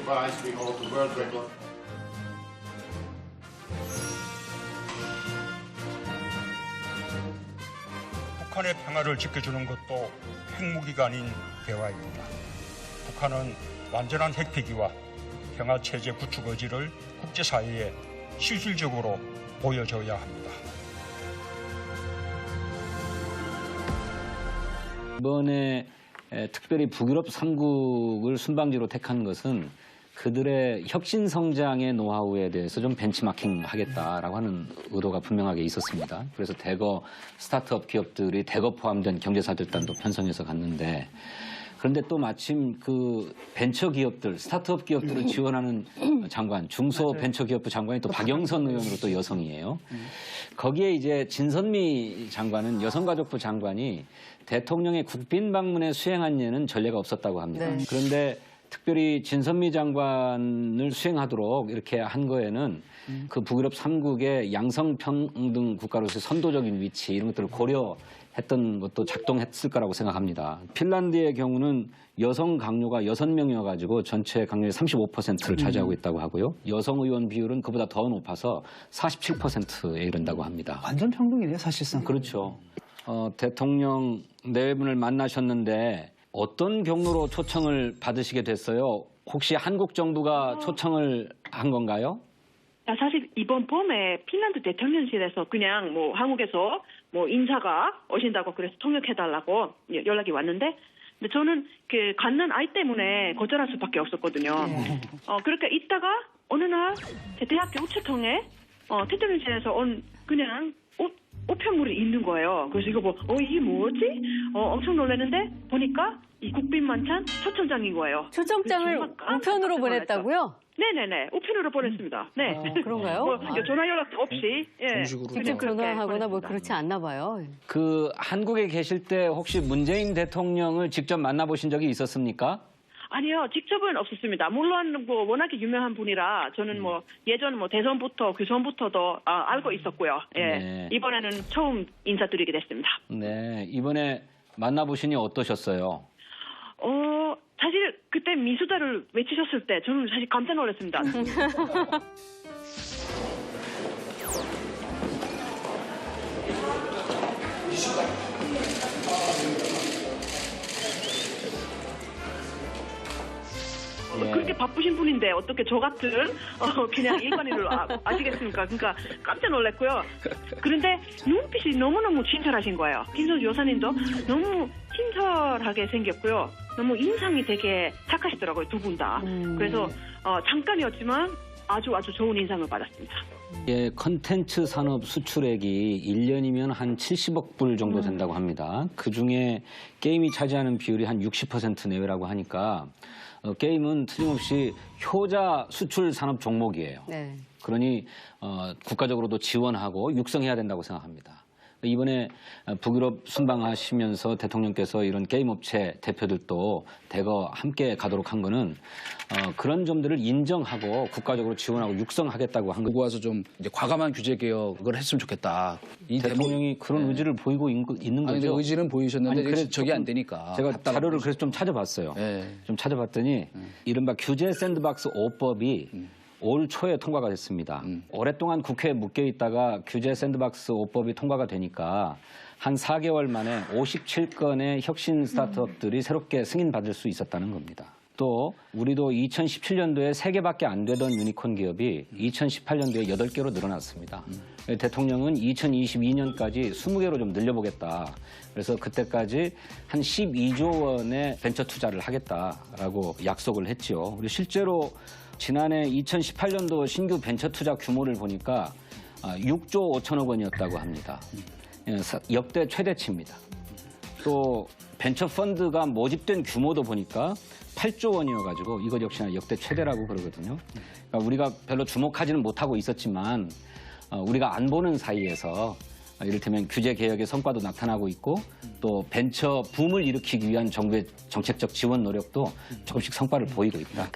device we hold the world record. 북한의 평화를 지켜주는 것도 핵무기가 아닌 대화입니다. 북한은 완전한 핵폐기와 평화체제 구축 의지를 국제사회에 실질적으로 보여줘야 합니다. 이번에 특별히 북유럽 3국을 순방지로 택한 것은 그들의 혁신 성장의 노하우에 대해서 좀 벤치마킹 하겠다라고 하는 의도가 분명하게 있었습니다. 그래서 대거 스타트업 기업들이 대거 포함된 경제사절단도 편성해서 갔는데, 그런데 또 마침 그 벤처 기업들, 스타트업 기업들을 지원하는 장관, 중소벤처기업부 장관이 또 박영선 의원으로 또 여성이에요. 거기에 이제 진선미 장관은 여성가족부 장관이 대통령의 국빈 방문에 수행한 예는 전례가 없었다고 합니다. 네. 그런데 특별히 진선미 장관을 수행하도록 이렇게 한 거에는 그 북유럽 3국의 양성평등 국가로서의 선도적인 위치 이런 것들을 고려했던 것도 작동했을 거라고 생각합니다. 핀란드의 경우는 여성 강요가 6명이어가지고 전체 강요의 35%를 차지하고 있다고 하고요. 여성 의원 비율은 그보다 더 높아서 47%에 이른다고 합니다. 완전 평등이네요, 사실상. 그렇죠. 대통령 네 분을 만나셨는데 어떤 경로로 초청을 받으시게 됐어요? 혹시 한국 정부가 초청을 한 건가요? 사실 이번 봄에 핀란드 대통령실에서 그냥 뭐 한국에서 뭐 인사가 오신다고 그래서 통역해달라고 연락이 왔는데, 근데 저는 그 갓난 아이 때문에 거절할 수밖에 없었거든요. 그렇게 있다가 어느 날 대학교 우체통에 대통령실에서 온 그냥 우편물이 있는 거예요. 그래서 이거 이게 뭐지? 엄청 놀랐는데 보니까 이 국빈 만찬 초청장인 거예요. 초청장을 우편으로 보냈다고요? 네네네, 우편으로 보냈습니다. 네. 그런가요? 전화 연락도 없이. 예. 직접 전화하거나 뭐 그렇지 않나 봐요. 그 한국에 계실 때 혹시 문재인 대통령을 직접 만나보신 적이 있었습니까? 아니요, 직접은 없었습니다. 물론 뭐 워낙에 유명한 분이라 저는 뭐 예전 뭐 대선부터 교선부터도 알고 있었고요. 예. 네. 이번에는 처음 인사드리게 됐습니다. 네, 이번에 만나보시니 어떠셨어요? 사실 그때 미수다를 외치셨을 때 저는 사실 깜짝 놀랐습니다. 그렇게 바쁘신 분인데 어떻게 저 같은 그냥 일반인을 아시겠습니까? 그러니까 깜짝 놀랐고요. 그런데 눈빛이 너무너무 친절하신 거예요. 김선주 여사님도 너무 친절하게 생겼고요. 너무 인상이 되게 착하시더라고요, 두 분 다. 그래서 잠깐이었지만 아주 좋은 인상을 받았습니다. 예, 컨텐츠 산업 수출액이 1년이면 한 70억 불 정도 된다고 합니다. 그중에 게임이 차지하는 비율이 한 60% 내외라고 하니까 게임은 틀림없이 효자 수출 산업 종목이에요. 네. 그러니 국가적으로도 지원하고 육성해야 된다고 생각합니다. 이번에 북유럽 순방하시면서 대통령께서 이런 게임 업체 대표들도 대거 함께 가도록 한 거는 그런 점들을 인정하고 국가적으로 지원하고 육성하겠다고 한 보고 거죠. 와서 좀 이제 과감한 규제 개혁을 했으면 좋겠다. 이 대통령이 그런 의지를 보이고 있는 아니, 거죠. 의지는 보이셨는데 아니, 그래, 저게 안 되니까. 제가 답답한 자료를 거죠. 그래서 좀 찾아봤어요. 네. 좀 찾아봤더니 이른바 규제 샌드박스 5법이 올 초에 통과가 됐습니다. 오랫동안 국회에 묶여 있다가 규제 샌드박스 5법이 통과가 되니까 한 4개월 만에 57건의 혁신 스타트업들이 새롭게 승인받을 수 있었다는 겁니다. 또 우리도 2017년도에 3개밖에 안 되던 유니콘 기업이 2018년도에 8개로 늘어났습니다. 대통령은 2022년까지 20개로 좀 늘려보겠다. 그래서 그때까지 한 12조 원의 벤처 투자를 하겠다라고 약속을 했죠. 그리고 실제로 지난해 2018년도 신규 벤처 투자 규모를 보니까 6조 5천억 원이었다고 합니다. 역대 최대치입니다. 또 벤처 펀드가 모집된 규모도 보니까 8조 원이어가지고 이것 역시나 역대 최대라고 그러거든요. 그러니까 우리가 별로 주목하지는 못하고 있었지만 우리가 안 보는 사이에서 이를테면 규제 개혁의 성과도 나타나고 있고 또 벤처 붐을 일으키기 위한 정부의 정책적 지원 노력도 조금씩 성과를 보이고 있다.